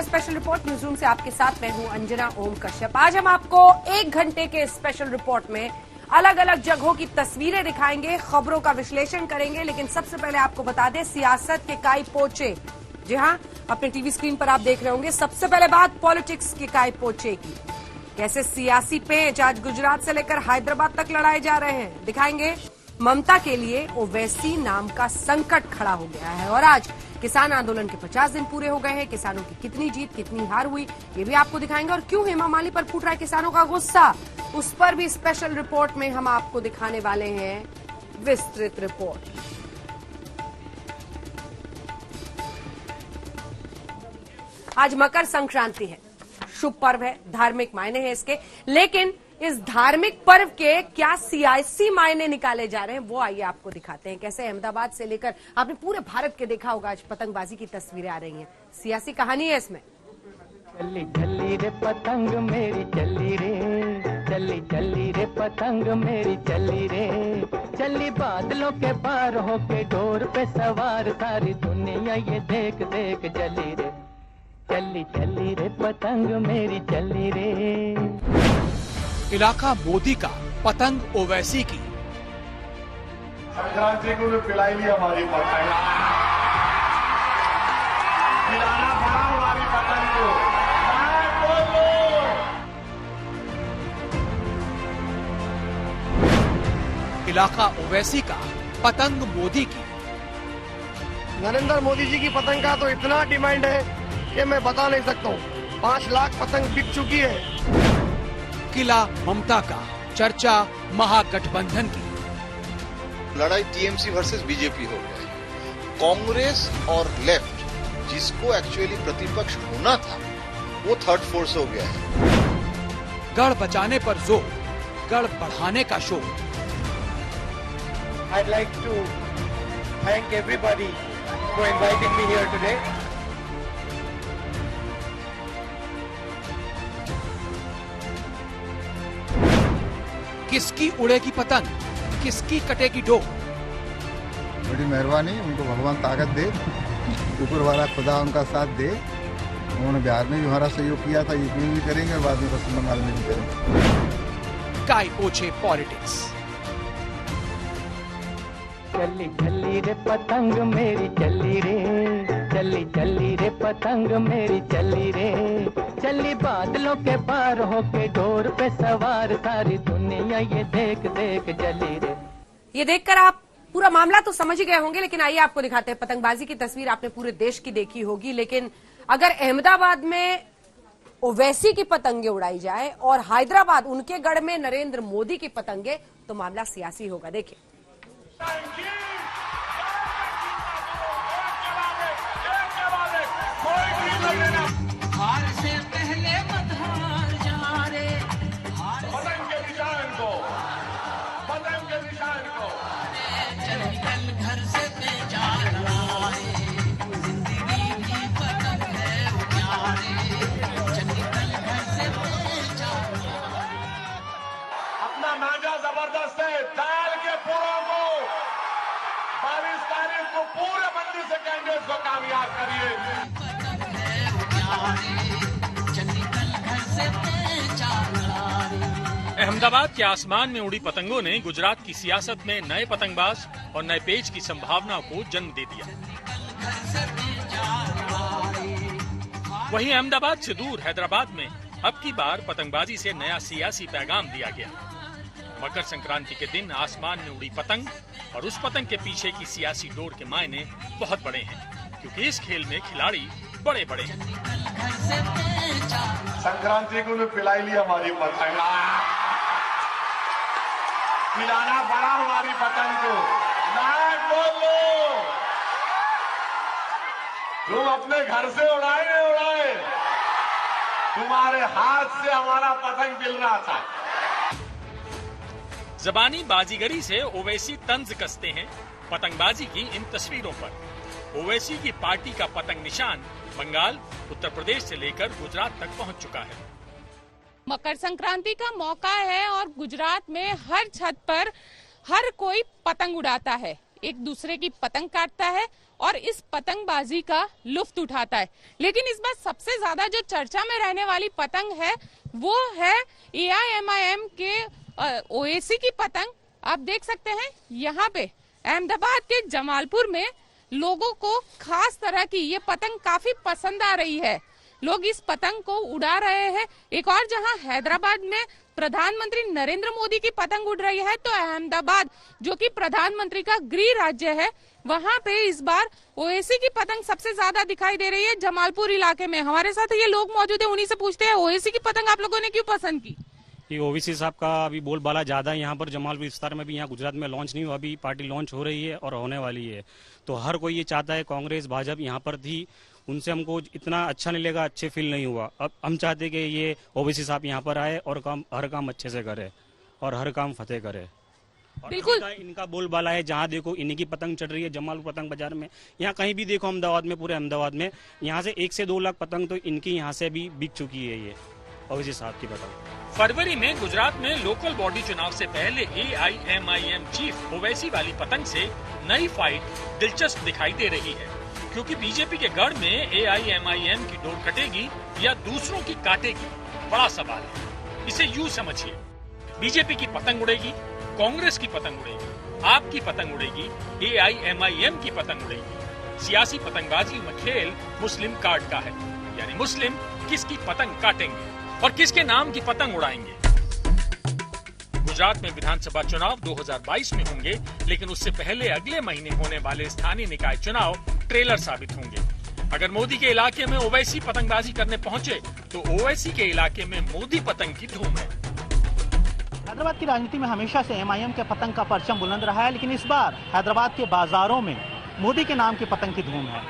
Special report news room से आपके साथ मैं हूं अंजना ओम कश्यप। आज हम आपको 1 घंटे के स्पेशल रिपोर्ट में अलग अलग जगहों की तस्वीरें दिखाएंगे, खबरों का विश्लेषण करेंगे। लेकिन सबसे पहले आपको बता दें, सियासत के काई पोचे। जी हां, अपने टीवी स्क्रीन पर आप देख रहे होंगे। सबसे पहले बात पॉलिटिक्स के काई पोचे की। कैसे सियासी पेंच आज गुजरात से लेकर हैदराबाद तक लड़ाए जा रहे हैं, दिखाएंगे। ममता के लिए ओवैसी नाम का संकट खड़ा हो गया है और आज किसान आंदोलन के 50 दिन पूरे हो गए हैं। किसानों की कितनी जीत, कितनी हार हुई, ये भी आपको दिखाएंगे। और क्यों हेमा मालिनी पर फूट रहा है किसानों का गुस्सा, उस पर भी स्पेशल रिपोर्ट में हम आपको दिखाने वाले हैं विस्तृत रिपोर्ट। आज मकर संक्रांति है, शुभ पर्व है, धार्मिक मायने हैं इसके। लेकिन इस धार्मिक पर्व के क्या सियासी मायने निकाले जा रहे हैं, वो आइए आपको दिखाते हैं। कैसे अहमदाबाद से लेकर आपने पूरे भारत के देखा होगा, आज पतंगबाजी की तस्वीरें आ रही हैं। सियासी कहानी है इसमें। चली चली रे पतंग मेरी चली रे, चली चली रे पतंग मेरी चली रे, चली बादलों के पार होके डोर पे सवार, सारी दुनिया ये देख देख चली रे, चली चली रे पतंग मेरी चली रे। इलाका मोदी का, पतंग ओवैसी की। संक्रांति को भी पिलाई ली हमारी पतंग, पिलाना पड़ा हमारी पतंग को। इलाका ओवैसी का, पतंग मोदी की। नरेंद्र मोदी जी की पतंग का तो इतना डिमांड है कि मैं बता नहीं सकता हूँ। 5 लाख पतंग बिक चुकी है। किला ममता का, चर्चा महागठबंधन की। लड़ाई टीएमसी वर्सेस बीजेपी हो गया है। कांग्रेस और लेफ्ट, जिसको एक्चुअली प्रतिपक्ष होना था, वो थर्ड फोर्स हो गया है। गढ़ बचाने पर जोर, गढ़ बढ़ाने का शोर। I'd like to thank everybody for inviting me here today. किसकी उड़ेगी पतंग, किसकी कटेगी डोर। बड़ी मेहरबानी, उनको भगवान ताकत दे, ऊपर वाला खुदा उनका साथ दे। उन्होंने बिहार में भी हमारा सहयोग किया था, यूपी में भी करेंगे और बाद में पश्चिम बंगाल में भी करेंगे। काई पोछे पॉलिटिक्स। चली चली रे पतंग मेरी चली रे, चली चली रे पतंग मेरी चली रे, चली बादलों के पार होके डोर पे सवार, सारी दुनिया ये देख देख चली रे। ये देखकर आप पूरा मामला तो समझ ही गए होंगे, लेकिन आइए आपको दिखाते हैं। पतंगबाजी की तस्वीर आपने पूरे देश की देखी होगी, लेकिन अगर अहमदाबाद में ओवैसी की पतंगे उड़ाई जाए और हैदराबाद उनके गढ़ में नरेंद्र मोदी की पतंगे, तो मामला सियासी होगा। देखिए। हार से पहले मत हार जा रे, पतंग के निशान को, पतंग के निशान को। चल निकल घर से बेजार रे, जिंदगी की पतंग है उजारे, चल निकल घर से बेजार। अपना मांझा जबरदस्त है, डाल के पूरों को 22 तारीख को पूरे बंदी से कैंडिडेट को कामयाब करिए। अहमदाबाद के आसमान में उड़ी पतंगों ने गुजरात की सियासत में नए पतंगबाज और नए पेज की संभावना को जन्म दे दिया। वहीं अहमदाबाद से दूर हैदराबाद में अब की बार पतंगबाजी से नया सियासी पैगाम दिया गया। मकर संक्रांति के दिन आसमान में उड़ी पतंग और उस पतंग के पीछे की सियासी डोर के मायने बहुत बड़े हैं, क्योंकि इस खेल में खिलाड़ी बड़े बड़े हैं। संक्रांति को भी पिलाई ली हमारी पतंग, पिलाना पड़ा हमारी पतंग को। नाक बोलो, तुम अपने घर से उड़ाए नहीं उड़ाए, तुम्हारे हाथ से हमारा पतंग मिल रहा था। जबानी बाजीगरी से ओवैसी तंज कसते हैं पतंगबाजी की इन तस्वीरों पर। ओवैसी की पार्टी का पतंग निशान बंगाल, उत्तर प्रदेश से लेकर गुजरात तक पहुंच चुका है। मकर संक्रांति का मौका है और गुजरात में हर छत पर हर कोई पतंग उड़ाता है, एक दूसरे की पतंग काटता है और इस पतंगबाजी का लुत्फ उठाता है। लेकिन इस बार सबसे ज्यादा जो चर्चा में रहने वाली पतंग है वो है AIMIM के ओवैसी की पतंग। आप देख सकते हैं यहाँ पे अहमदाबाद के जमालपुर में लोगों को खास तरह की ये पतंग काफी पसंद आ रही है। लोग इस पतंग को उड़ा रहे हैं। एक और जहां हैदराबाद में प्रधानमंत्री नरेंद्र मोदी की पतंग उड़ रही है, तो अहमदाबाद जो कि प्रधानमंत्री का गृह राज्य है, वहां पे इस बार ओवैसी की पतंग सबसे ज्यादा दिखाई दे रही है जमालपुर इलाके में। हमारे साथ ये लोग मौजूद है, उन्हीं से पूछते हैं ओवैसी की पतंग आप लोगों ने क्यों पसंद की? ये ओवैसी साहब का अभी बोलबाला ज्यादा है यहाँ पर जमालपुर विस्तार में भी। यहाँ गुजरात में लॉन्च नहीं हुआ, अभी पार्टी लॉन्च हो रही है और होने वाली है। तो हर कोई ये चाहता है, कांग्रेस भाजपा यहाँ पर थी, उनसे हमको इतना अच्छा नहीं लगा, अच्छे फील नहीं हुआ। अब हम चाहते हैं कि ये ओवैसी साहब यहाँ पर आए और हर काम अच्छे से करे और हर काम फतेह करे। बिल्कुल इनका बोलबाला है, जहाँ देखो इन्हीं की पतंग चढ़ रही है जमालपुर पतंग बाजार में। यहाँ कहीं भी देखो अहमदाबाद में, पूरे अहमदाबाद में यहाँ से 1 से 2 लाख पतंग तो इनकी यहाँ से भी बिक चुकी है ये ओवैसी साहब की पतंग। फरवरी में गुजरात में लोकल बॉडी चुनाव से पहले AIMIM चीफ ओवैसी वाली पतंग से नई फाइट दिलचस्प दिखाई दे रही है, क्योंकि बीजेपी के गढ़ में AIMIM की डोर कटेगी या दूसरों की काटेगी, बड़ा सवाल है। इसे यूं समझिए, बीजेपी की पतंग उड़ेगी, कांग्रेस की पतंग उड़ेगी, आपकी पतंग उड़ेगी, AIMIM की पतंग उड़ेगी। सियासी पतंगबाजी में खेल मुस्लिम कार्ड का है, यानी मुस्लिम किसकी पतंग काटेंगे और किसके नाम की पतंग उड़ाएंगे। गुजरात में विधानसभा चुनाव 2022 में होंगे, लेकिन उससे पहले अगले महीने होने वाले स्थानीय निकाय चुनाव ट्रेलर साबित होंगे। अगर मोदी के इलाके में ओवैसी पतंगबाजी करने पहुंचे, तो ओवैसी के इलाके में मोदी पतंग की धूम है। हैदराबाद की राजनीति में हमेशा से MIM के पतंग का परचम बुलंद रहा है, लेकिन इस बार हैदराबाद के बाजारों में मोदी के नाम की पतंग की धूम है।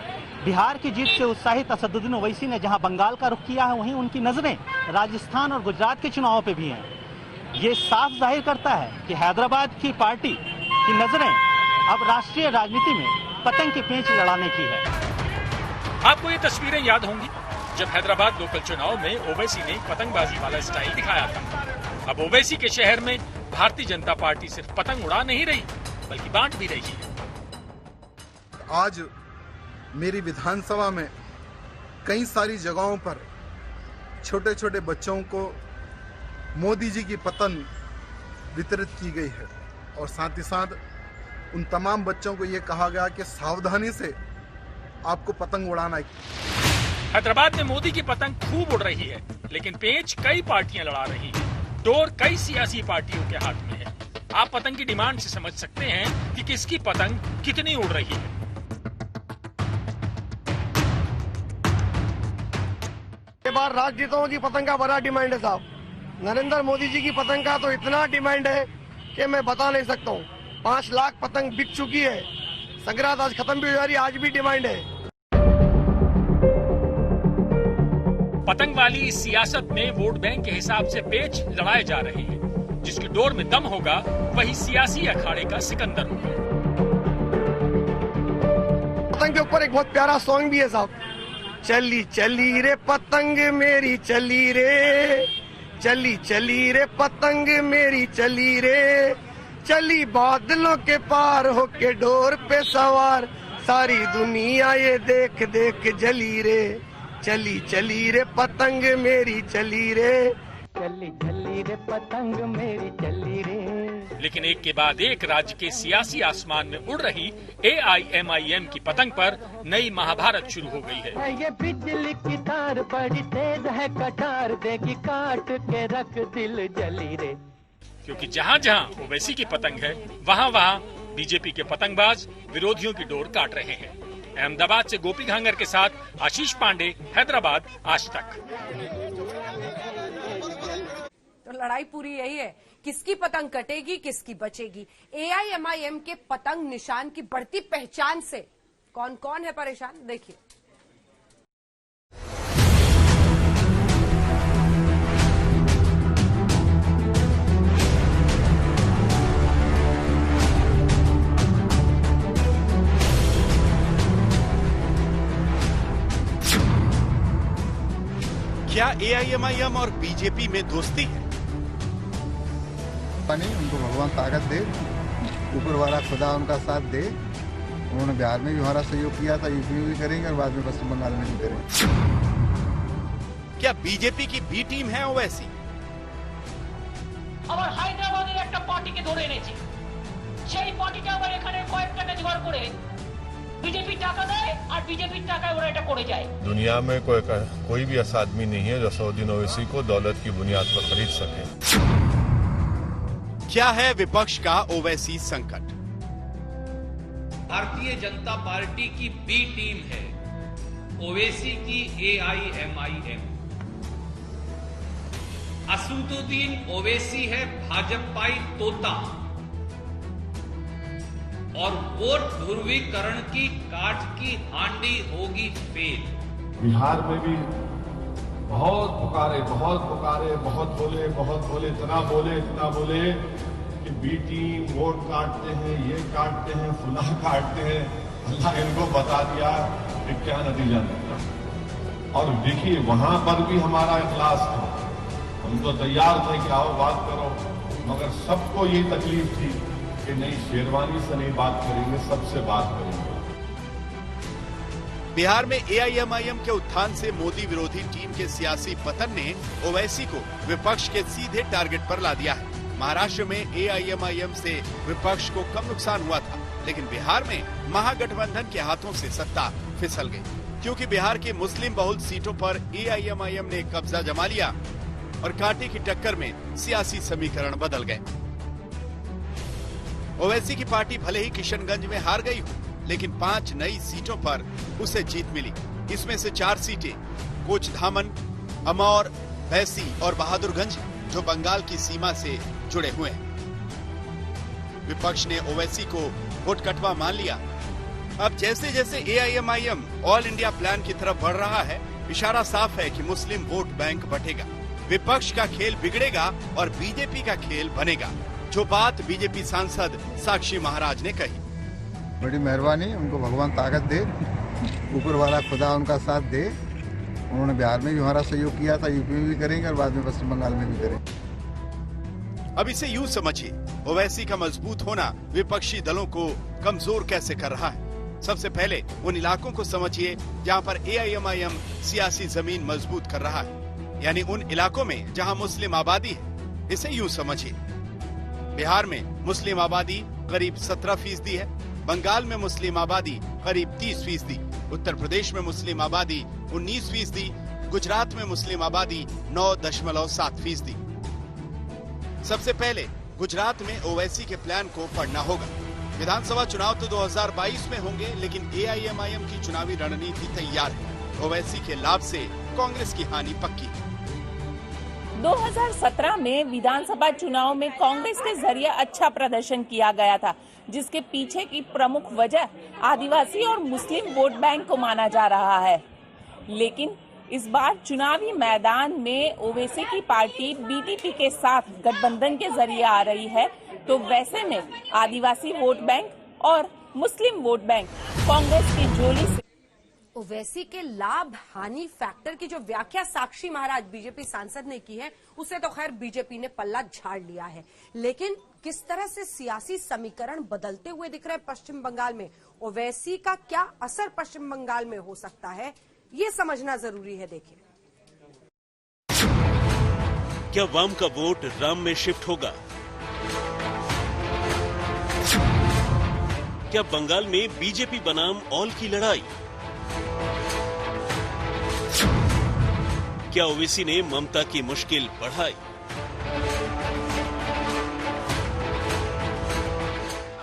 बिहार की जीत से उत्साहित असदुद्दीन ओवैसी ने जहां बंगाल का रुख किया है, वहीं उनकी नजरें राजस्थान और गुजरात के चुनावों पे भी हैं। ये साफ जाहिर करता है कि हैदराबाद की पार्टी की नजरें अब राष्ट्रीय राजनीति में पतंग की पेंच लड़ाने की है। आपको ये तस्वीरें याद होंगी जब हैदराबाद लोकल चुनाव में ओवैसी ने पतंगबाजी वाला स्टाइल दिखाया था। अब ओवैसी के शहर में भारतीय जनता पार्टी सिर्फ पतंग उड़ा नहीं रही, बल्कि बांट भी रही है। आज मेरी विधानसभा में कई सारी जगहों पर छोटे छोटे बच्चों को मोदी जी की पतंग वितरित की गई है और साथ ही साथ उन तमाम बच्चों को ये कहा गया कि सावधानी से आपको पतंग उड़ाना है। हैदराबाद में मोदी की पतंग खूब उड़ रही है, लेकिन पेंच कई पार्टियां लड़ा रही हैं, डोर कई सियासी पार्टियों के हाथ में है। आप पतंग की डिमांड से समझ सकते हैं कि किसकी पतंग कितनी उड़ रही है। ये बार राजनेताओं की पतंग का बड़ा डिमांड है साहब। नरेंद्र मोदी जी की पतंग का तो इतना डिमांड है कि मैं बता नहीं सकता हूँ। 5 लाख पतंग बिक चुकी है। संग्रात आज खत्म भी हो जा रही, आज भी डिमांड है। पतंग वाली इस सियासत में वोट बैंक के हिसाब से पेच लड़ाए जा रहे हैं। जिसकी डोर में दम होगा वही सियासी अखाड़े का सिकंदर होगा। पतंग के ऊपर एक बहुत प्यारा सॉन्ग भी है साहब। चली चली रे पतंग मेरी चली रे, चली चली रे पतंग मेरी चली रे, चली बादलों के पार होके डोर पे सवार, सारी दुनिया ये देख देख जली रे, चली चली रे पतंग मेरी चली रे, चली चली रे पतंग मेरी चली रे। लेकिन एक के बाद एक राज्य के सियासी आसमान में उड़ रही AIMIM की पतंग पर नई महाभारत शुरू हो गई है। ये बिजली की तार बड़ी तेज है, कटार देगी काट के रख दिल जली रे। क्योंकि जहाँ जहाँ ओवैसी की पतंग है, वहाँ वहाँ बीजेपी के पतंगबाज विरोधियों की डोर काट रहे हैं। अहमदाबाद से गोपी घांगर के साथ आशीष पांडे, हैदराबाद, आज तक। तो लड़ाई पूरी यही है, किसकी पतंग कटेगी, किसकी बचेगी। AIMIM के पतंग निशान की बढ़ती पहचान से कौन कौन है परेशान, देखिए। क्या AIMIM और बीजेपी में दोस्ती है? नहीं, उनको भगवान ताकत दे, ऊपर वाला खुदा उनका साथ दे, उन्होंने बिहार में भी हमारा सहयोग किया था, यूपी में भी करेंगे और बाद में पश्चिम बंगाल में भी करेंगे। क्या बीजेपी की बी टीम है ओवैसी? আবার হায়দ্রাবাদের একটা পার্টিকে ধরে এনেছি, সেই পার্টিটা আবার এখানে কয়েকটা জোগাড় করে বিজেপি টাকা দেয় আর বিজেপির টাকায় ওরা এটা করে যায়। दुनिया में कोई भी ऐसा आदमी नहीं है जो असदुद्दीन ओवैसी को दौलत की बुनियाद पर खरीद सके। क्या है विपक्ष का ओवैसी संकट? भारतीय जनता पार्टी की बी टीम है ओवैसी की AIMIM। असदुद्दीन ओवैसी है भाजपाई तोता और वोट ध्रुवीकरण की काट की हांडी होगी फेल। बिहार में भी बहुत पुकारे, बहुत बोले, इतना बोले कि बी टीम वोट काटते हैं, ये काटते हैं, फुला काटते हैं। अल्लाह इनको बता दिया कि क्या नतीजा निकला। और देखिए वहां पर भी हमारा इखलास था, हम तो तैयार थे कि आओ बात करो, मगर सबको ये तकलीफ थी कि नहीं, शेरवानी से नहीं बात करेंगे, सबसे बात करेंगे। बिहार में AIMIM के उत्थान से मोदी विरोधी टीम के सियासी पतन ने ओवैसी को विपक्ष के सीधे टारगेट पर ला दिया है। महाराष्ट्र में AIMIM से विपक्ष को कम नुकसान हुआ था, लेकिन बिहार में महागठबंधन के हाथों से सत्ता फिसल गई, क्योंकि बिहार की मुस्लिम बहुल सीटों पर AIMIM ने कब्जा जमा लिया और कांटे की टक्कर में सियासी समीकरण बदल गए। ओवैसी की पार्टी भले ही किशनगंज में हार गई हो, लेकिन 5 नई सीटों पर उसे जीत मिली। इसमें से 4 सीटें कोचधामन, अमौर, भैंसी और बहादुरगंज, जो बंगाल की सीमा से जुड़े हुए हैं। विपक्ष ने ओवैसी को वोट कटवा मान लिया। अब जैसे जैसे AIMIM ऑल इंडिया प्लान की तरफ बढ़ रहा है, इशारा साफ है कि मुस्लिम वोट बैंक बटेगा, विपक्ष का खेल बिगड़ेगा और बीजेपी का खेल बनेगा, जो बात बीजेपी सांसद साक्षी महाराज ने कही। बड़ी मेहरबानी, उनको भगवान ताकत दे, ऊपर वाला खुदा उनका साथ दे। उन्होंने बिहार में भी हमारा सहयोग किया था, यूपी में भी करेंगे और बाद में पश्चिम बंगाल में भी करेंगे। अब इसे यूं समझिए, ओवैसी का मजबूत होना विपक्षी दलों को कमजोर कैसे कर रहा है। सबसे पहले उन इलाकों को समझिए जहां पर AIMIM सियासी जमीन मजबूत कर रहा है, यानी उन इलाकों में जहां मुस्लिम आबादी है। इसे यूं समझिए, बिहार में मुस्लिम आबादी करीब 17% है, बंगाल में मुस्लिम आबादी करीब 30%, उत्तर प्रदेश में मुस्लिम आबादी 19%, गुजरात में मुस्लिम आबादी 9.7%। सबसे पहले गुजरात में ओवैसी के प्लान को पढ़ना होगा। विधानसभा चुनाव तो 2022 में होंगे, लेकिन AIMIM की चुनावी रणनीति तैयार है। ओवैसी के लाभ से कांग्रेस की हानि पक्की। 2017 में विधानसभा चुनाव में कांग्रेस के जरिए अच्छा प्रदर्शन किया गया था, जिसके पीछे की प्रमुख वजह आदिवासी और मुस्लिम वोट बैंक को माना जा रहा है। लेकिन इस बार चुनावी मैदान में ओवैसी की पार्टी BTP के साथ गठबंधन के जरिए आ रही है, तो वैसे में आदिवासी वोट बैंक और मुस्लिम वोट बैंक कांग्रेस की झोली से। ओवैसी के लाभ हानि फैक्टर की जो व्याख्या साक्षी महाराज बीजेपी सांसद ने की है, उसे तो खैर बीजेपी ने पल्ला झाड़ लिया है, लेकिन किस तरह से सियासी समीकरण बदलते हुए दिख रहे हैं पश्चिम बंगाल में, ओवैसी का क्या असर पश्चिम बंगाल में हो सकता है, ये समझना जरूरी है। देखिए, क्या वाम का वोट राम में शिफ्ट होगा? क्या बंगाल में बीजेपी बनाम ऑल की लड़ाई? क्या ओवैसी ने ममता की मुश्किल बढ़ाई?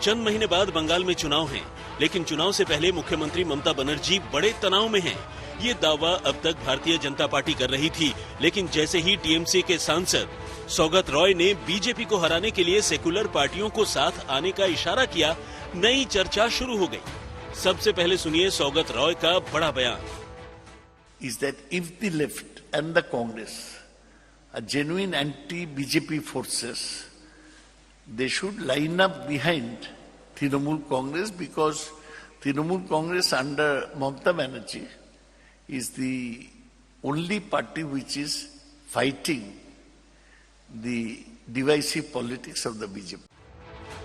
चंद महीने बाद बंगाल में चुनाव हैं, लेकिन चुनाव से पहले मुख्यमंत्री ममता बनर्जी बड़े तनाव में हैं। ये दावा अब तक भारतीय जनता पार्टी कर रही थी, लेकिन जैसे ही TMC के सांसद सौगत रॉय ने बीजेपी को हराने के लिए सेकुलर पार्टियों को साथ आने का इशारा किया, नई चर्चा शुरू हो गई। सबसे पहले सुनिए सौगत रॉय का बड़ा बयान। Is that if the left and the Congress are genuine anti-BJP forces, they should line up behind Trinamool Congress, because Trinamool Congress under Mamata Banerjee is the only party which is fighting the divisive politics of the BJP.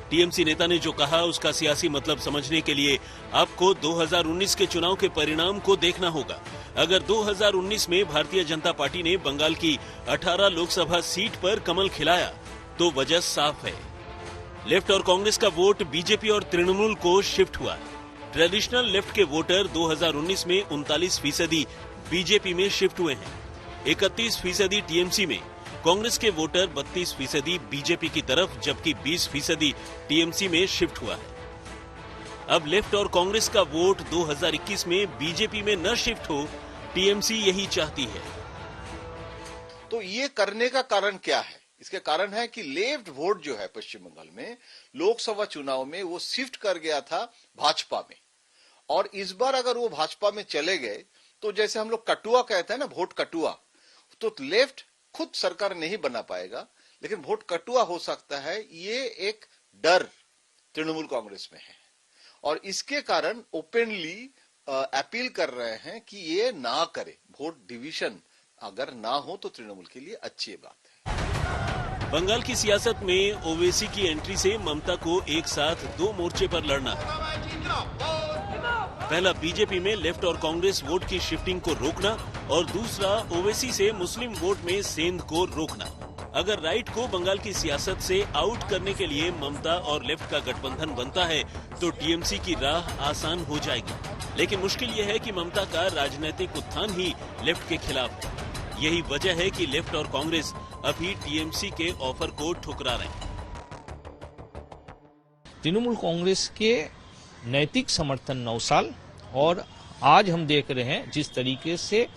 TMC नेता ने जो कहा उसका सियासी मतलब समझने के लिए आपको 2019 के चुनाव के परिणाम को देखना होगा। अगर 2019 में भारतीय जनता पार्टी ने बंगाल की 18 लोकसभा सीट पर कमल खिलाया तो वजह साफ है। लेफ्ट और कांग्रेस का वोट बीजेपी और तृणमूल को शिफ्ट हुआ। ट्रेडिशनल लेफ्ट के वोटर 2019 में 39% बीजेपी में शिफ्ट हुए हैं, 31% टीएमसी में। कांग्रेस के वोटर 32% बीजेपी की तरफ, जबकि 20% टीएमसी में शिफ्ट हुआ है। अब लेफ्ट और कांग्रेस का वोट 2021 में बीजेपी में न शिफ्ट हो, टीएमसी यही चाहती है। तो ये करने का कारण क्या है? इसके कारण है कि लेफ्ट वोट जो है पश्चिम बंगाल में लोकसभा चुनाव में वो शिफ्ट कर गया था भाजपा में, और इस बार अगर वो भाजपा में चले गए तो जैसे हम लोग कटुआ कहते हैं ना, वोट कटुआ, तो लेफ्ट खुद सरकार नहीं बना पाएगा, लेकिन वोट कटुआ हो सकता है। ये एक डर तृणमूल कांग्रेस में है और इसके कारण ओपनली अपील कर रहे हैं कि ये ना करे, वोट डिवीजन अगर ना हो तो तृणमूल के लिए अच्छी बात है। बंगाल की सियासत में ओवैसी की एंट्री से ममता को एक साथ 2 मोर्चे पर लड़ना है। पहला, बीजेपी में लेफ्ट और कांग्रेस वोट की शिफ्टिंग को रोकना, और दूसरा, ओवैसी से मुस्लिम वोट में सेंध को रोकना। अगर राइट को बंगाल की सियासत से आउट करने के लिए ममता और लेफ्ट का गठबंधन बनता है तो टीएमसी की राह आसान हो जाएगी। लेकिन मुश्किल यह है कि ममता का राजनीतिक उत्थान ही लेफ्ट के खिलाफ है। यही वजह है कि लेफ्ट और कांग्रेस अभी टीएमसी के ऑफर को ठुकरा रहे हैं। तृणमूल कांग्रेस के नैतिक समर्थन 9 साल, और आज हम देख रहे हैं जिस तरीके से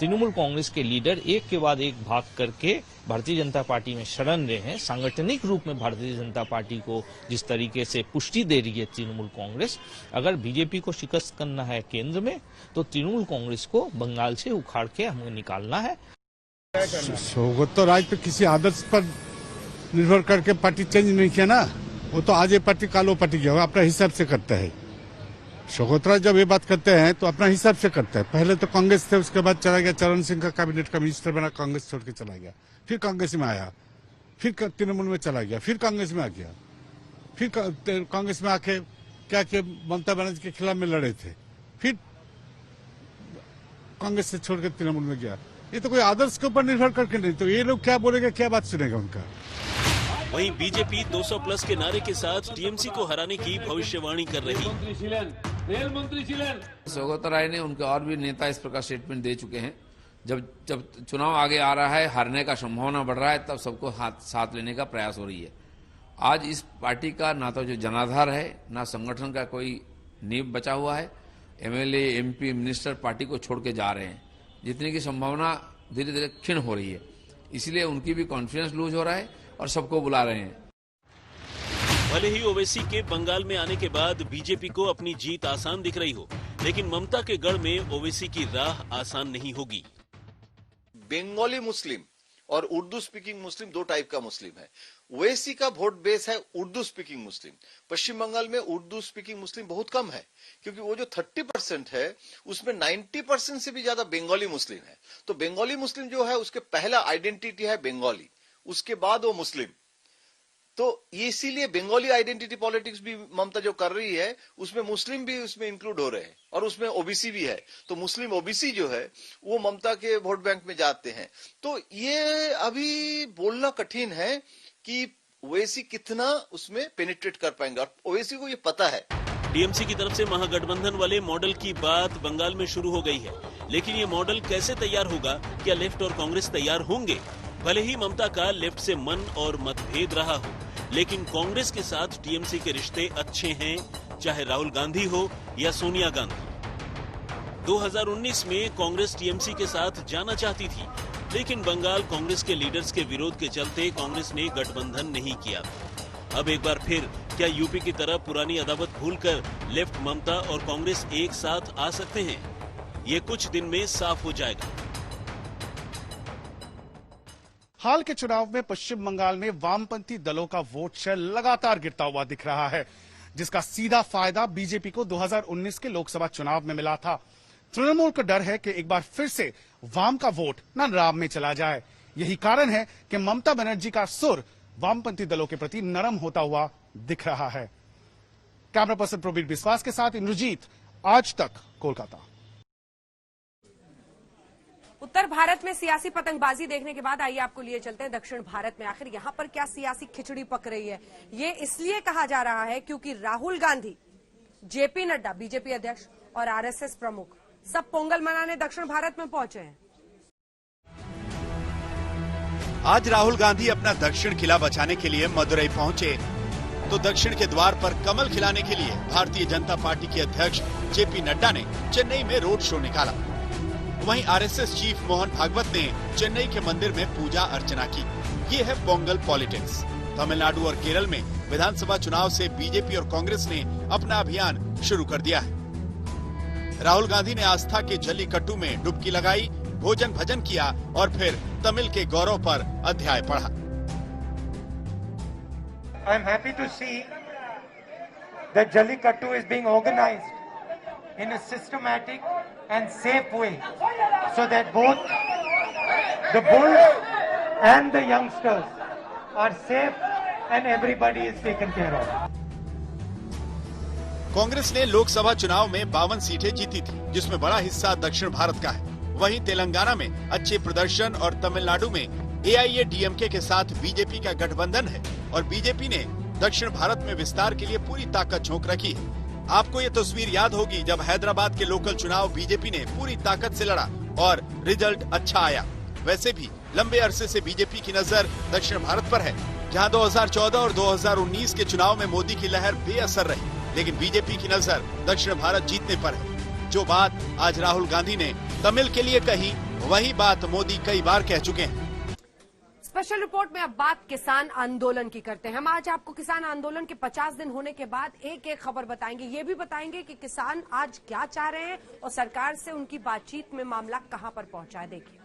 तृणमूल कांग्रेस के लीडर एक के बाद एक भाग करके भारतीय जनता पार्टी में शरण रहे हैं। सांगठनिक रूप में भारतीय जनता पार्टी को जिस तरीके से पुष्टि दे रही है तृणमूल कांग्रेस, अगर बीजेपी को शिकस्त करना है केंद्र में तो तृणमूल कांग्रेस को बंगाल से उखाड़ के हमें निकालना है। सौगत राज पे किसी आदर्श पर निर्भर करके पार्टी चेंज नहीं किया ना, वो तो आज ये पार्टी कालो पार्टी किया, अपना हिसाब से करता है। सौगत राज जब ये बात करते हैं तो अपना हिसाब से करता है। पहले तो कांग्रेस थे, उसके बाद चला गया, चरण सिंह का कैबिनेट का मिनिस्टर बना, कांग्रेस छोड़ के चला गया, फिर कांग्रेस में आया, फिर तृणमूल में चला गया, फिर कांग्रेस में आ गया, फिर कांग्रेस में आके क्या कि ममता बनर्जी के खिलाफ में लड़े थे, फिर कांग्रेस से छोड़ के तृणमूल में गया। ये तो कोई आदर्श के ऊपर निर्भर करके नहीं, तो ये लोग क्या बोलेंगे, क्या बात सुनेगा उनका। वहीं बीजेपी 200 प्लस के नारे के साथ टीएमसी को हराने की भविष्यवाणी कर रही। सौगत राय ने, उनके और भी नेता इस प्रकार स्टेटमेंट दे चुके हैं। जब चुनाव आगे आ रहा है, हारने का संभावना बढ़ रहा है, तब सबको साथ लेने का प्रयास हो रही है। आज इस पार्टी का ना तो जो जनाधार है, ना संगठन का कोई नींव बचा हुआ है। एमएलए, एमपी, मिनिस्टर पार्टी को छोड़ के जा रहे हैं, जितने की संभावना धीरे धीरे क्षीण हो रही है। इसलिए उनकी भी कॉन्फिडेंस लूज हो रहा है और सबको बुला रहे हैं। भले ही ओवैसी के बंगाल में आने के बाद बीजेपी को अपनी जीत आसान दिख रही हो, लेकिन ममता के गढ़ में ओवैसी की राह आसान नहीं होगी। बंगाली मुस्लिम और उर्दू स्पीकिंग मुस्लिम 2 टाइप का मुस्लिम है। ओवैसी का वोट बेस है उर्दू स्पीकिंग मुस्लिम। पश्चिम बंगाल में उर्दू स्पीकिंग मुस्लिम बहुत कम है, क्योंकि वो जो 30% है उसमें 90% से भी ज्यादा बंगाली मुस्लिम है। तो बंगाली मुस्लिम जो है उसके पहला आइडेंटिटी है बंगाली, उसके बाद वो मुस्लिम। तो इसीलिए बंगाली आइडेंटिटी पॉलिटिक्स भी ममता जो कर रही है उसमें मुस्लिम भी उसमें इंक्लूड हो रहे हैं, और उसमें ओबीसी भी है। तो मुस्लिम ओबीसी जो है वो ममता के वोट बैंक में जाते हैं। तो ये अभी बोलना कठिन है कि ओवैसी कितना उसमें पेनिट्रेट कर पाएंगे, और ओवैसी को ये पता है। टीएमसी की तरफ से महागठबंधन वाले मॉडल की बात बंगाल में शुरू हो गई है, लेकिन ये मॉडल कैसे तैयार होगा? क्या लेफ्ट और कांग्रेस तैयार होंगे? भले ही ममता का लेफ्ट से मन और मतभेद रहा हो, लेकिन कांग्रेस के साथ टीएमसी के रिश्ते अच्छे हैं, चाहे राहुल गांधी हो या सोनिया गांधी। 2019 में कांग्रेस टीएमसी के साथ जाना चाहती थी, लेकिन बंगाल कांग्रेस के लीडर्स के विरोध के चलते कांग्रेस ने गठबंधन नहीं किया। अब एक बार फिर क्या यूपी की तरह पुरानी अदावत भूलकर लेफ्ट ममता और कांग्रेस एक साथ आ सकते हैं? ये कुछ दिन में साफ हो जाएगा। हाल के चुनाव में पश्चिम बंगाल में वामपंथी दलों का वोट शेयर लगातार गिरता हुआ दिख रहा है, जिसका सीधा फायदा बीजेपी को 2019 के लोकसभा चुनाव में मिला था। तृणमूल को डर है कि एक बार फिर से वाम का वोट न राम में चला जाए। यही कारण है कि ममता बनर्जी का सुर वामपंथी दलों के प्रति नरम होता हुआ दिख रहा है। कैमरा पर्सन प्रवीण विश्वास के साथ इंद्रजीत, आज तक, कोलकाता। उत्तर भारत में सियासी पतंगबाजी देखने के बाद आइए आपको लिए चलते हैं दक्षिण भारत में। आखिर यहां पर क्या सियासी खिचड़ी पक रही है? ये इसलिए कहा जा रहा है क्योंकि राहुल गांधी, जेपी नड्डा बीजेपी अध्यक्ष और आरएसएस प्रमुख सब पोंगल मनाने दक्षिण भारत में पहुंचे हैं। आज राहुल गांधी अपना दक्षिण किला बचाने के लिए मदुरई पहुंचे तो दक्षिण के द्वार पर कमल खिलाने के लिए भारतीय जनता पार्टी के अध्यक्ष जेपी नड्डा ने चेन्नई में रोड शो निकाला। वहीं आरएसएस चीफ मोहन भागवत ने चेन्नई के मंदिर में पूजा अर्चना की। ये है पोंगल पॉलिटिक्स। तमिलनाडु और केरल में विधानसभा चुनाव से बीजेपी और कांग्रेस ने अपना अभियान शुरू कर दिया है। राहुल गांधी ने आस्था के जल्लीकट्टू में डुबकी लगाई, भोजन भजन किया और फिर तमिल के गौरव पर अध्याय पढ़ा। I am happy to see that Jallikattu is being organized in a systematic and safe way so that both the bulls and the youngsters are safe and everybody is taken care of. Congress ने लोकसभा चुनाव में 52 सीटें जीती थी, जिसमें बड़ा हिस्सा दक्षिण भारत का है। वहीं तेलंगाना में अच्छे प्रदर्शन और तमिलनाडु में एआईएडीएमके के साथ बीजेपी का गठबंधन है और बीजेपी ने दक्षिण भारत में विस्तार के लिए पूरी ताकत झोंक रखी है। आपको ये तस्वीर याद होगी जब हैदराबाद के लोकल चुनाव बीजेपी ने पूरी ताकत से लड़ा और रिजल्ट अच्छा आया। वैसे भी लंबे अरसे से बीजेपी की नजर दक्षिण भारत पर है, जहां 2014 और 2019 के चुनाव में मोदी की लहर बेअसर रही, लेकिन बीजेपी की नजर दक्षिण भारत जीतने पर है। जो बात आज राहुल गांधी ने तमिल के लिए कही, वही बात मोदी कई बार कह चुके हैं। स्पेशल रिपोर्ट में अब बात किसान आंदोलन की करते हैं। हम आज आपको किसान आंदोलन के 50 दिन होने के बाद एक एक खबर बताएंगे। ये भी बताएंगे कि किसान आज क्या चाह रहे हैं और सरकार से उनकी बातचीत में मामला कहां पर पहुंचा है। देखिए,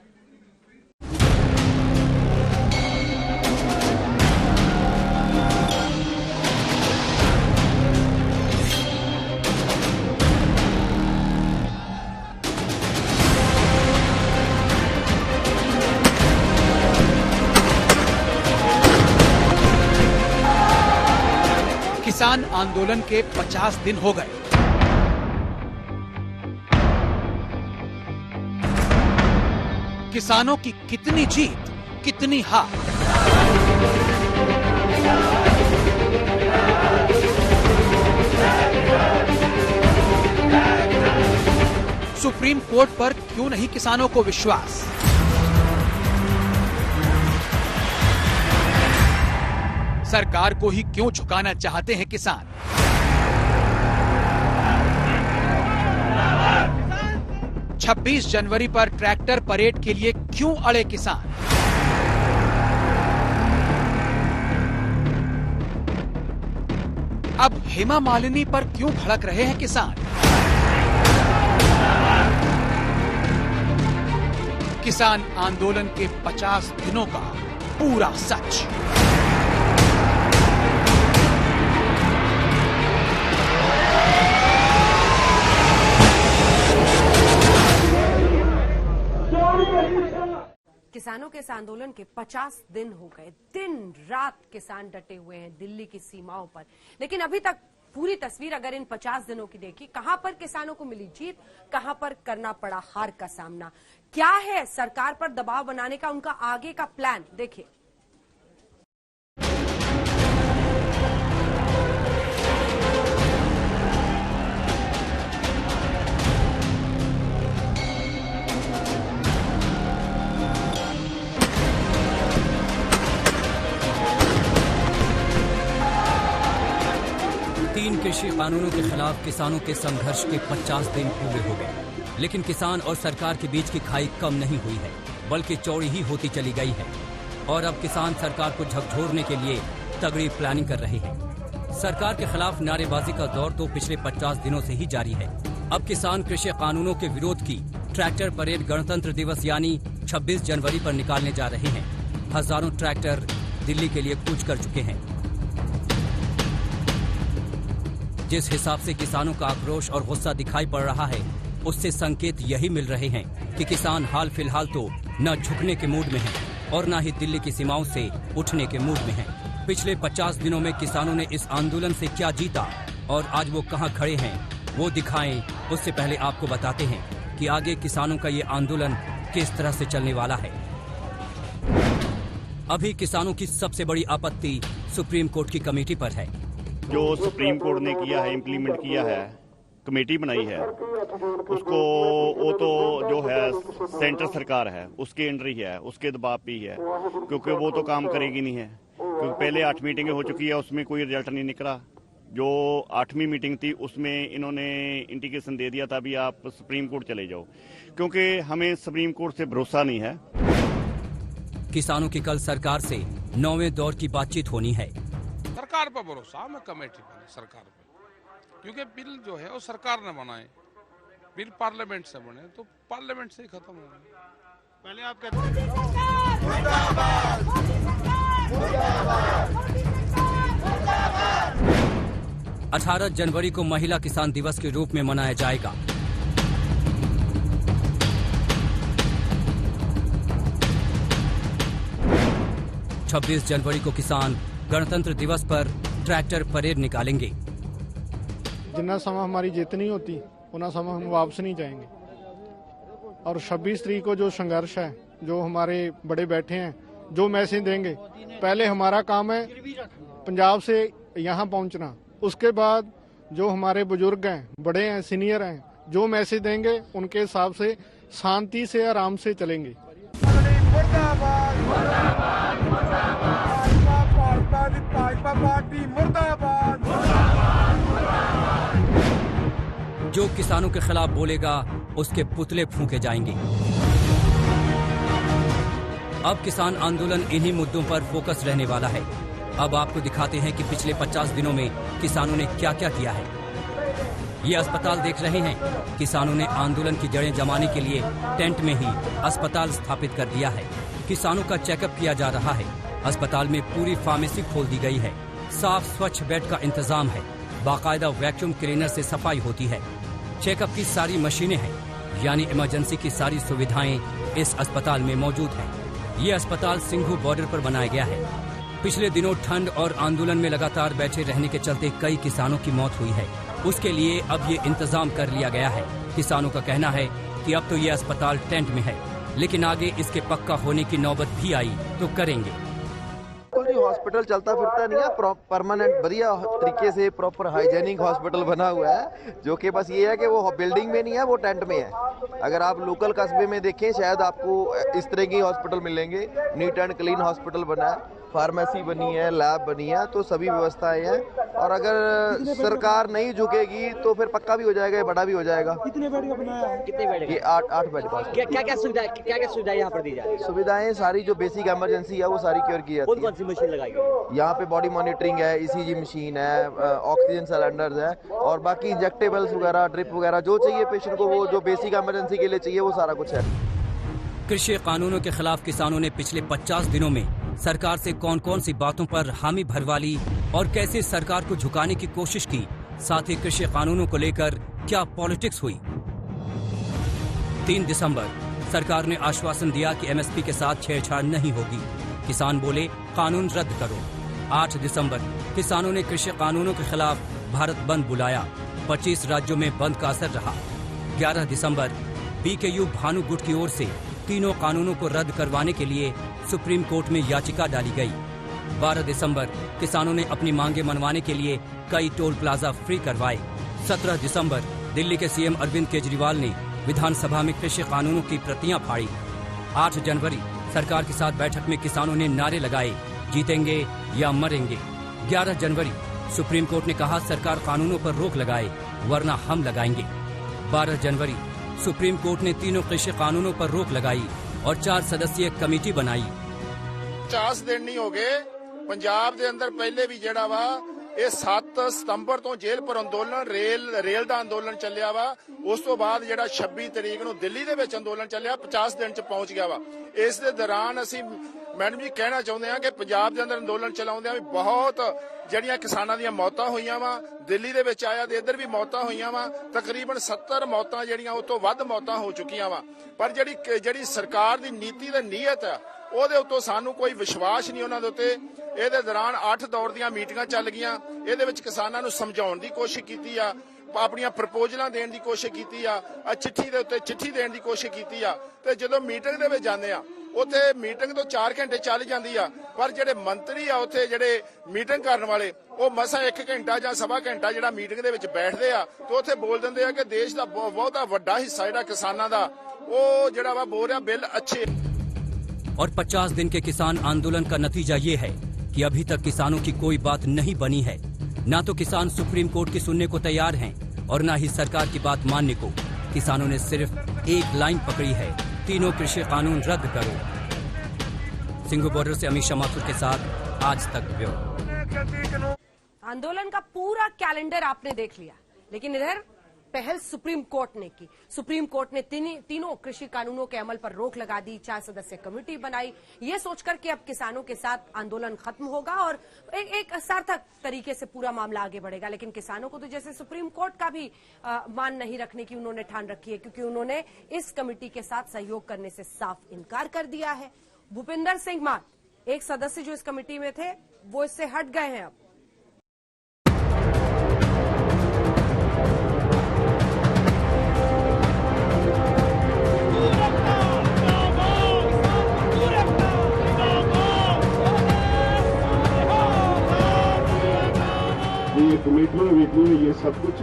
किसान आंदोलन के 50 दिन हो गए। किसानों की कितनी जीत, कितनी हार। सुप्रीम कोर्ट पर क्यों नहीं किसानों को विश्वास? सरकार को ही क्यों झुकाना चाहते हैं किसान? छब्बीस जनवरी पर ट्रैक्टर परेड के लिए क्यों अड़े किसान? अब हेमा मालिनी पर क्यों भड़क रहे हैं किसान? किसान आंदोलन के 50 दिनों का पूरा सच। किसानों के इस आंदोलन के 50 दिन हो गए। दिन रात किसान डटे हुए हैं दिल्ली की सीमाओं पर, लेकिन अभी तक पूरी तस्वीर अगर इन 50 दिनों की देखी, कहां पर किसानों को मिली जीत, कहां पर करना पड़ा हार का सामना, क्या है सरकार पर दबाव बनाने का उनका आगे का प्लान, देखिए। तीन कृषि कानूनों के खिलाफ किसानों के संघर्ष के 50 दिन पूरे हो गए, लेकिन किसान और सरकार के बीच की खाई कम नहीं हुई है, बल्कि चौड़ी ही होती चली गई है। और अब किसान सरकार को झकझोरने के लिए तगड़ी प्लानिंग कर रहे हैं। सरकार के खिलाफ नारेबाजी का दौर तो पिछले 50 दिनों से ही जारी है। अब किसान कृषि कानूनों के विरोध की ट्रैक्टर परेड गणतंत्र दिवस यानी 26 जनवरी पर निकालने जा रहे हैं। हजारों ट्रैक्टर दिल्ली के लिए कूच कर चुके हैं। जिस हिसाब से किसानों का आक्रोश और गुस्सा दिखाई पड़ रहा है, उससे संकेत यही मिल रहे हैं कि किसान हाल फिलहाल तो न झुकने के मूड में हैं और न ही दिल्ली की सीमाओं से उठने के मूड में हैं। पिछले 50 दिनों में किसानों ने इस आंदोलन से क्या जीता और आज वो कहां खड़े हैं वो दिखाएं। उससे पहले आपको बताते हैं कि आगे किसानों का ये आंदोलन किस तरह से चलने वाला है। अभी किसानों की सबसे बड़ी आपत्ति सुप्रीम कोर्ट की कमेटी पर है। जो सुप्रीम कोर्ट ने किया है, इम्प्लीमेंट किया है, कमेटी बनाई है, उसको वो तो जो है सेंटर सरकार है उसके अंडर ही है, उसके दबाव पे ही है, क्योंकि वो तो काम करेगी नहीं है। क्योंकि पहले 8 मीटिंगें हो चुकी है, उसमें कोई रिजल्ट नहीं निकला। जो 8वीं मीटिंग थी उसमें इन्होंने इंडिकेशन दे दिया था भी आप सुप्रीम कोर्ट चले जाओ, क्योंकि हमें सुप्रीम कोर्ट से भरोसा नहीं है। किसानों की कल सरकार से 9वें दौर की बातचीत होनी है। सरकार पर भरोसा, मैं कमेटी बने सरकार पर, क्योंकि बिल जो है वो सरकार ने बनाए, बिल पार्लियामेंट से बने तो पार्लियामेंट से ही खत्म हो। पहले आप कहते हैं 18 जनवरी को महिला किसान दिवस के रूप में मनाया जाएगा। छब्बीस जनवरी को किसान गणतंत्र दिवस पर ट्रैक्टर परेड निकालेंगे। जितना समय हमारी जीत नहीं होती उतना समय हम वापस नहीं जाएंगे। और 26 तारीख को जो संघर्ष है, जो हमारे बड़े बैठे हैं, जो मैसेज देंगे, पहले हमारा काम है पंजाब से यहाँ पहुँचना, उसके बाद जो हमारे बुजुर्ग हैं, बड़े हैं, सीनियर हैं, जो मैसेज देंगे उनके हिसाब से शांति से आराम से चलेंगे। जो किसानों के खिलाफ बोलेगा उसके पुतले फूंके जाएंगे। अब किसान आंदोलन इन्हीं मुद्दों पर फोकस रहने वाला है। अब आपको दिखाते हैं कि पिछले 50 दिनों में किसानों ने क्या क्या किया है। ये अस्पताल देख रहे हैं, किसानों ने आंदोलन की जड़ें जमाने के लिए टेंट में ही अस्पताल स्थापित कर दिया है। किसानों का चेकअप किया जा रहा है। अस्पताल में पूरी फार्मेसी खोल दी गई है। साफ स्वच्छ बेड का इंतजाम है। बाकायदा वैक्यूम क्लीनर से सफाई होती है। चेकअप की सारी मशीनें हैं, यानी इमरजेंसी की सारी सुविधाएं इस अस्पताल में मौजूद हैं। ये अस्पताल सिंघू बॉर्डर पर बनाया गया है। पिछले दिनों ठंड और आंदोलन में लगातार बैठे रहने के चलते कई किसानों की मौत हुई है। उसके लिए अब ये इंतजाम कर लिया गया है। किसानों का कहना है कि अब तो ये अस्पताल टेंट में है, लेकिन आगे इसके पक्का होने की नौबत भी आई तो करेंगे। कोई हॉस्पिटल चलता फिरता नहीं है, परमानेंट बढ़िया तरीके से प्रॉपर हाइजेनिक हॉस्पिटल बना हुआ है, जो कि बस ये है कि वो बिल्डिंग में नहीं है, वो टेंट में है। अगर आप लोकल कस्बे में देखें शायद आपको इस तरह की हॉस्पिटल मिलेंगे। नीट एंड क्लीन हॉस्पिटल बना है, फार्मेसी बनी है, लैब बनी है, तो सभी व्यवस्थाएं हैं। और अगर सरकार नहीं झुकेगी तो फिर पक्का भी हो जाएगा, ये बड़ा भी हो जाएगा। कितने बेड का बनाया है? कितने बेड? ये 8 बेड का। क्या सुविधा यहाँ पर दी जा रही है? सुविधाएं सारी जो बेसिक इमरजेंसी है वो सारी क्योर की जाती है। कौन सी मशीन लगाई गई? यहाँ पे बॉडी मॉनिटरिंग है, ECG मशीन है, ऑक्सीजन सिलेंडर्स है, और बाकी इंजेक्टेबल्स वगैरह, ड्रिप वगैरह जो चाहिए पेशेंट को, वो जो बेसिक इमरजेंसी के लिए चाहिए वो सारा कुछ है। कृषि कानूनों के खिलाफ किसानों ने पिछले 50 दिनों में सरकार से कौन कौन सी बातों पर हामी भरवा ली और कैसे सरकार को झुकाने की कोशिश की, साथ ही कृषि कानूनों को लेकर क्या पॉलिटिक्स हुई। 3 दिसंबर सरकार ने आश्वासन दिया कि MSP के साथ छेड़छाड़ नहीं होगी। किसान बोले कानून रद्द करो। 8 दिसंबर किसानों ने कृषि कानूनों के खिलाफ भारत बंद बुलाया। 25 राज्यों में बंद का असर रहा। 11 दिसंबर BKU भानु गुट की ओर से तीनों कानूनों को रद्द करवाने के लिए सुप्रीम कोर्ट में याचिका डाली गई। 12 दिसंबर किसानों ने अपनी मांगे मनवाने के लिए कई टोल प्लाजा फ्री करवाए। 17 दिसंबर दिल्ली के CM अरविंद केजरीवाल ने विधानसभा में कृषि कानूनों की प्रतियां फाड़ी। 8 जनवरी सरकार के साथ बैठक में किसानों ने नारे लगाए, जीतेंगे या मरेंगे। 11 जनवरी सुप्रीम कोर्ट ने कहा सरकार कानूनों पर रोक लगाए वरना हम लगाएंगे। 12 जनवरी सुप्रीम कोर्ट ने तीनों कृषि कानूनों पर रोक लगाई और 4 सदस्यीय कमेटी बनाई। 50 दिन नहीं हो गए पंजाब के अंदर पहले भी जेड़ा वा ये 7 सितंबर तो जेल पर अंदोलन रेल का अंदोलन चलिया वा। उस तो बाद जेड़ा 26 तरीक नूं दिल्ली दे विच अंदोलन चलिया 50 दिन च पहुंच गया वा। इस दे दौरान असीं मैडम जी कहना चाहुंदे हां कि पंजाब के अंदर अंदोलन चलाउंदे भी बहुत जड़ियां किसानां दियां मौतां होईयां वा। दिल्ली दे विच आया ते इधर भी मौतां होईयां वा। तकरीबन 70 मौतां जड़ियां उस तो वध मौतां हो चुकियां वा। पर जड़ी सरकार दी नीति ते नीयत है ਉਹਦੇ ਉੱਤੋਂ ਸਾਨੂੰ ਕੋਈ ਵਿਸ਼ਵਾਸ ਨਹੀਂ ਉਹਨਾਂ ਦੇ ਉੱਤੇ। ਇਹਦੇ ਦੌਰਾਨ 8 ਦੌਰ ਦੀਆਂ ਮੀਟਿੰਗਾਂ ਚੱਲ ਗਈਆਂ, ਇਹਦੇ ਵਿੱਚ ਕਿਸਾਨਾਂ ਨੂੰ ਸਮਝਾਉਣ ਦੀ ਕੋਸ਼ਿਸ਼ ਕੀਤੀ ਆ, ਆਪਣੀਆਂ ਪ੍ਰਪੋਜ਼ਲਾਂ ਦੇਣ ਦੀ ਕੋਸ਼ਿਸ਼ ਕੀਤੀ ਆ, ਚਿੱਠੀ ਦੇ ਉੱਤੇ ਚਿੱਠੀ ਦੇਣ ਦੀ ਕੋਸ਼ਿਸ਼ ਕੀਤੀ ਆ। ਤੇ ਜਦੋਂ ਮੀਟਿੰਗ ਦੇ ਵਿੱਚ ਜਾਂਦੇ ਆ ਉੱਥੇ ਮੀਟਿੰਗ ਤੋਂ 4 ਘੰਟੇ ਚੱਲ ਜਾਂਦੀ ਆ, ਪਰ ਜਿਹੜੇ ਮੰਤਰੀ ਆ ਉੱਥੇ ਜਿਹੜੇ ਮੀਟਿੰਗ ਕਰਨ ਵਾਲੇ ਉਹ ਮਸਾ 1 ਘੰਟਾ ਜਾਂ ਸਵਾ ਘੰਟਾ ਜਿਹੜਾ ਮੀਟਿੰਗ ਦੇ ਵਿੱਚ ਬੈਠਦੇ ਆ ਤੇ ਉੱਥੇ ਬੋਲ ਦਿੰਦੇ ਆ ਕਿ ਦੇਸ਼ ਦਾ ਬਹੁਤਾ ਵੱਡਾ ਹਿੱਸਾ ਜਿਹੜਾ ਕਿਸਾਨਾਂ ਦਾ ਉਹ ਜਿਹੜਾ ਵਾ ਬੋਲ ਰਿਹਾ ਬਿੱਲ अच्छे। और 50 दिन के किसान आंदोलन का नतीजा ये है कि अभी तक किसानों की कोई बात नहीं बनी है। ना तो किसान सुप्रीम कोर्ट की सुनने को तैयार हैं और ना ही सरकार की बात मानने को। किसानों ने सिर्फ एक लाइन पकड़ी है, तीनों कृषि कानून रद्द करो। सिंघू बॉर्डर से अमीषा माथुर के साथ आज तक ब्यूरो। आंदोलन का पूरा कैलेंडर आपने देख लिया, लेकिन इधर पहल सुप्रीम कोर्ट ने की। सुप्रीम कोर्ट ने तीनों कृषि कानूनों के अमल पर रोक लगा दी, 4 सदस्य कमेटी बनाई, ये सोचकर कि अब किसानों के साथ आंदोलन खत्म होगा और एक सार्थक तरीके से पूरा मामला आगे बढ़ेगा। लेकिन किसानों को तो जैसे सुप्रीम कोर्ट का भी मान नहीं रखने की उन्होंने ठान रखी है, क्योंकि उन्होंने इस कमेटी के साथ सहयोग करने से साफ इनकार कर दिया है। भूपिंदर सिंह मान, एक सदस्य जो इस कमेटी में थे, वो इससे हट गए हैं। अब ये कमेटी में ये सब कुछ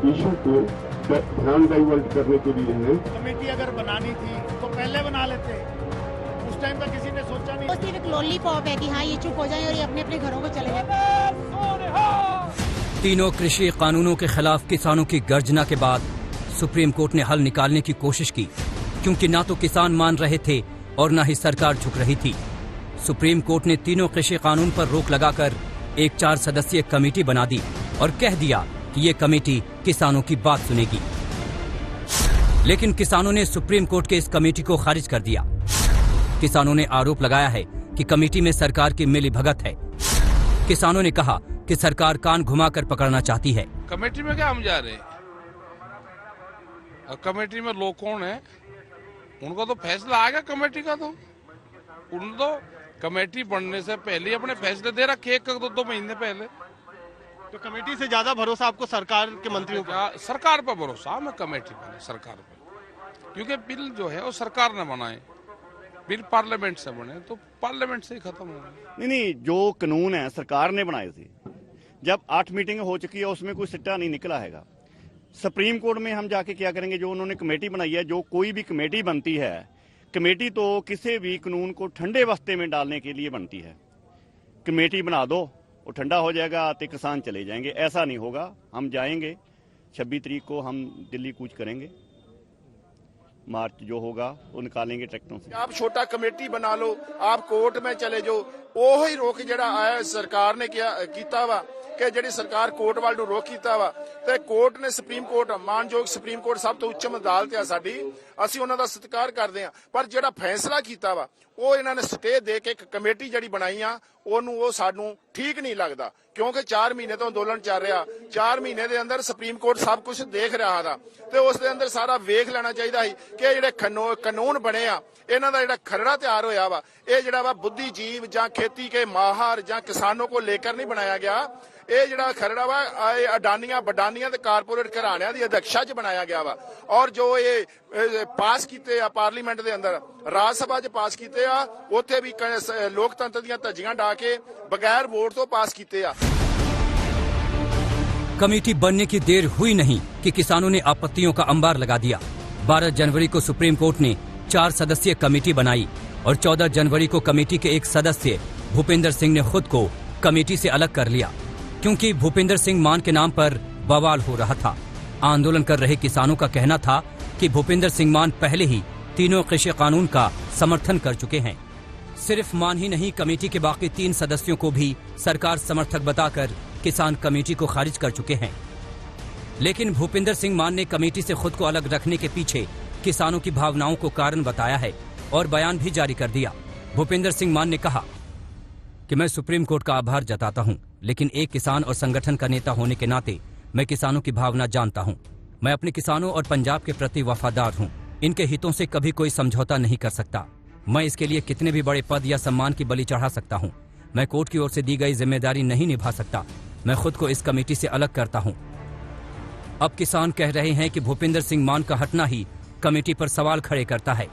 इशू को ध्यान डाइवर्ट करने के लिए है। कमेटी अगर बनानी थी तो पहले बना लेते, उस टाइम तक किसी ने सोचा नहीं। वो सिर्फ एक लॉलीपॉप है कि हाँ ये चुप हो जाए और ये अपने अपने घरों को चले जाए। तीनों कृषि कानूनों के खिलाफ किसानों की गर्जना के बाद सुप्रीम कोर्ट ने हल निकालने की कोशिश की, क्योंकि ना तो किसान मान रहे थे और ना ही सरकार झुक रही थी। सुप्रीम कोर्ट ने तीनों कृषि कानून पर रोक लगाकर एक 4 सदस्यीय कमेटी बना दी और कह दिया कि ये कमेटी किसानों की बात सुनेगी। लेकिन किसानों ने सुप्रीम कोर्ट के इस कमेटी को खारिज कर दिया। किसानों ने आरोप लगाया है कि कमेटी में सरकार की मिलीभगत है। किसानों ने कहा कि सरकार कान घुमाकर पकड़ना चाहती है। कमेटी में क्या हम जा रहे हैं? कमेटी में लोग कौन है? उनको तो फैसला आ गया कमेटी का, तो उन तो कमेटी बनने से पहले अपने फैसले दे रखे 1-2 महीने पहले। तो कमेटी से ज्यादा भरोसा आपको सरकार के मंत्रियों पर? सरकार पर भरोसा, हमें कमेटी बने सरकार पर, क्योंकि बिल जो है वो सरकार ने बनाए, बिल पार्लियामेंट से बने तो पार्लियामेंट से ही खत्म हो। नहीं, जो कानून है सरकार ने बनाए थे। जब 8 मीटिंग हो चुकी है उसमें कोई सिट्टा नहीं निकला हैगा। सुप्रीम कोर्ट में हम जाके क्या करेंगे? जो उन्होंने कमेटी बनाई है, जो कोई भी कमेटी बनती है, कमेटी तो किसी भी कानून को ठंडे बस्ते में डालने के लिए बनती है। कमेटी बना दो, वो ठंडा हो जाएगा तो किसान चले जाएंगे। ऐसा नहीं होगा। हम जाएंगे 26 तारीख को, हम दिल्ली कूच करेंगे। मार्च जो होगा वो निकालेंगे ट्रैक्टरों से। आप छोटा कमेटी बना लो, आप कोर्ट में चले जाओ, ਉਹ ਹੀ ਰੋਕ ਜਿਹੜਾ ਆਇਆ ਸਰਕਾਰ ਨੇ ਕੀਤਾ ਵਾ ਕਿ ਜਿਹੜੀ ਸਰਕਾਰ ਕੋਰਟ ਵੱਲ ਨੂੰ ਰੋਕ ਕੀਤਾ ਵਾ ਤੇ ਕੋਰਟ ਨੇ ਸੁਪਰੀਮ ਕੋਰਟ, ਮਾਨਯੋਗ ਸੁਪਰੀਮ ਕੋਰਟ ਸਭ ਤੋਂ ਉੱਚਮ ਅਦਾਲਤ ਆ ਸਾਡੀ, ਅਸੀਂ ਉਹਨਾਂ ਦਾ ਸਤਿਕਾਰ ਕਰਦੇ ਆ। ਪਰ ਜਿਹੜਾ ਫੈਸਲਾ ਕੀਤਾ ਵਾ ਉਹ ਇਹਨਾਂ ਨੇ ਸਟੇ ਦੇ ਕੇ ਇੱਕ ਕਮੇਟੀ ਜਿਹੜੀ ਬਣਾਈ ਆ ਉਹਨੂੰ, ਉਹ ਸਾਨੂੰ ਠੀਕ ਨਹੀਂ ਲੱਗਦਾ, ਕਿਉਂਕਿ 4 ਮਹੀਨੇ ਤੋਂ ਅੰਦੋਲਨ ਚੱਲ ਰਿਹਾ। 4 ਮਹੀਨੇ ਦੇ ਅੰਦਰ ਸੁਪਰੀਮ ਕੋਰਟ ਸਭ ਕੁਝ ਦੇਖ ਰਿਹਾ ਦਾ ਤੇ ਉਸ ਦੇ ਅੰਦਰ ਸਾਰਾ ਵੇਖ ਲੈਣਾ ਚਾਹੀਦਾ ਸੀ ਕਿ ਜਿਹੜੇ ਕਾਨੂੰਨ ਬਣੇ ਆ ਇਹਨਾਂ ਦਾ ਜਿਹੜਾ ਖਰੜਾ ਤਿਆਰ ਹੋਇਆ ਵਾ ਇਹ ਜਿਹੜਾ ਵਾ ਬੁੱਧੀਜੀਵ ਜਾਂ खेती के माहर ਜਾਂ किसानों को लेकर नहीं बनाया गया। ਇਹ ਜਿਹੜਾ ਖਰੜਾ ਵਾ ਅਡਾਨੀਆਂ ਬਡਾਨੀਆਂ ਤੇ ਕਾਰਪੋਰੇਟ ਘਰਾਣਿਆਂ ਦੀ ਅਧਿਕਸ਼ਾ 'ਚ ਬਣਾਇਆ ਗਿਆ ਵਾ। ਔਰ ਜੋ ਇਹ ਪਾਸ ਕੀਤੇ ਆ ਪਾਰਲੀਮੈਂਟ ਦੇ ਅੰਦਰ, ਰਾਜ ਸਭਾ 'ਚ ਪਾਸ ਕੀਤੇ ਆ, ਉੱਥੇ ਵੀ ਲੋਕਤੰਤਰ ਦੀਆਂ ਧੱਜੀਆਂ ਡਾ ਕੇ ਬਗੈਰ ਵੋਟ ਤੋਂ ਪਾਸ ਕੀਤੇ ਆ। कमेटी बनने की देर हुई नहीं कि किसानों ने आपत्तियों का अंबार लगा दिया। 12 जनवरी को सुप्रीम कोर्ट ने 4 सदस्यीय कमेटी बनाई और 14 जनवरी को कमेटी के एक सदस्य भूपिंदर सिंह ने खुद को कमेटी से अलग कर लिया, क्योंकि भूपिंदर सिंह मान के नाम पर बवाल हो रहा था। आंदोलन कर रहे किसानों का कहना था कि भूपिंदर सिंह मान पहले ही तीनों कृषि कानून का समर्थन कर चुके हैं। सिर्फ मान ही नहीं, कमेटी के बाकी 3 सदस्यों को भी सरकार समर्थक बताकर किसान कमेटी को खारिज कर चुके हैं। लेकिन भूपिंदर सिंह मान ने कमेटी से खुद को अलग रखने के पीछे किसानों की भावनाओं को कारण बताया है और बयान भी जारी कर दिया। भूपिंदर सिंह मान ने कहा कि मैं सुप्रीम कोर्ट का आभार जताता हूं, लेकिन एक किसान और संगठन का नेता होने के नाते मैं किसानों की भावना जानता हूं। मैं अपने किसानों और पंजाब के प्रति वफादार हूं। इनके हितों से कभी कोई समझौता नहीं कर सकता। मैं इसके लिए कितने भी बड़े पद या सम्मान की बलि चढ़ा सकता हूँ। मैं कोर्ट की ओर से दी गई जिम्मेदारी नहीं निभा सकता। मैं खुद को इस कमेटी से अलग करता हूँ। अब किसान कह रहे हैं कि भूपिंदर सिंह मान का हटना ही कमेटी पर सवाल खड़े करता है।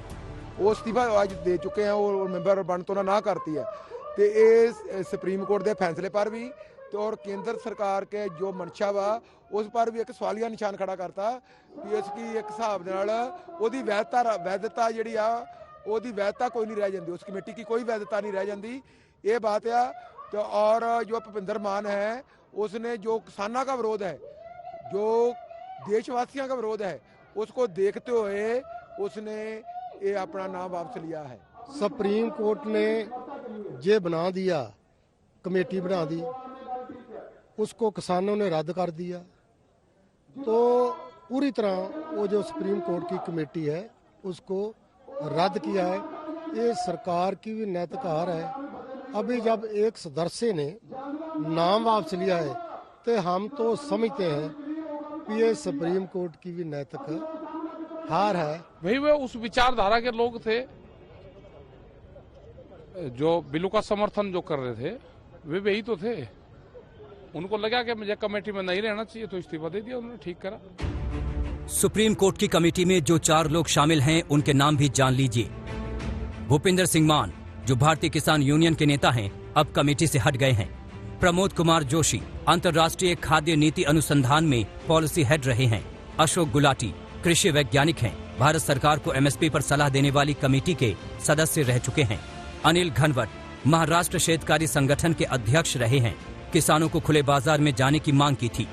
वो इस्तीफा आज दे चुके हैं और मेंबर बन तो ना करती है तो ये सुप्रीम कोर्ट के फैसले पर भी तो और केंद्र सरकार के जो मंशा वा उस पर भी एक सवालिया निशान खड़ा करता कि इसकी एक हिसाब नाल ओदी वैधता जिहड़ी आ ओदी वैधता कोई नहीं रह जाती, उस कमेटी की कोई वैधता नहीं रह जाती। ये बात है तो और जो भूपिंदर मान है उसने जो किसानों का विरोध है, जो देशवासियों का विरोध है, उसको देखते हुए उसने ये अपना नाम वापस लिया है। सुप्रीम कोर्ट ने ये बना दिया, कमेटी बना दी, उसको किसानों ने रद्द कर दिया। तो पूरी तरह वो जो सुप्रीम कोर्ट की कमेटी है उसको रद्द किया है। ये सरकार की भी नैतिक हार है। अभी जब एक सदस्य ने नाम वापस लिया है तो हम तो समझते हैं कि ये सुप्रीम कोर्ट की भी नैतिक हार है। वही वे उस विचारधारा के लोग थे जो बिलों का समर्थन जो कर रहे थे, वे वही तो थे। उनको लगा कि मुझे कमेटी में नहीं रहना चाहिए तो इस्तीफा दे दिया, उन्होंने ठीक करा। सुप्रीम कोर्ट की कमेटी में जो 4 लोग शामिल हैं उनके नाम भी जान लीजिए। भूपिंदर सिंह मान जो भारतीय किसान यूनियन के नेता हैं, अब कमेटी से हट गए हैं। प्रमोद कुमार जोशी अंतर्राष्ट्रीय खाद्य नीति अनुसंधान में पॉलिसी हेड रहे हैं। अशोक गुलाटी कृषि वैज्ञानिक हैं, भारत सरकार को एमएसपी पर सलाह देने वाली कमेटी के सदस्य रह चुके हैं। अनिल घनवट महाराष्ट्र शेतकारी संगठन के अध्यक्ष रहे हैं, किसानों को खुले बाजार में जाने की मांग की थी।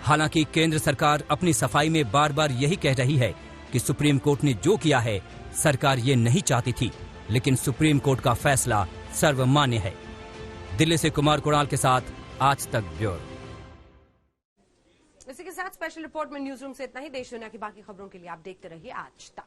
हालांकि केंद्र सरकार अपनी सफाई में बार बार यही कह रही है कि सुप्रीम कोर्ट ने जो किया है सरकार ये नहीं चाहती थी, लेकिन सुप्रीम कोर्ट का फैसला सर्वमान्य है। दिल्ली से कुमार कुणाल के साथ आज तक ब्यूरो। इसी के साथ स्पेशल रिपोर्ट में न्यूज रूम से इतना ही। देश दुनिया की बाकी खबरों के लिए आप देखते रहिए आज तक।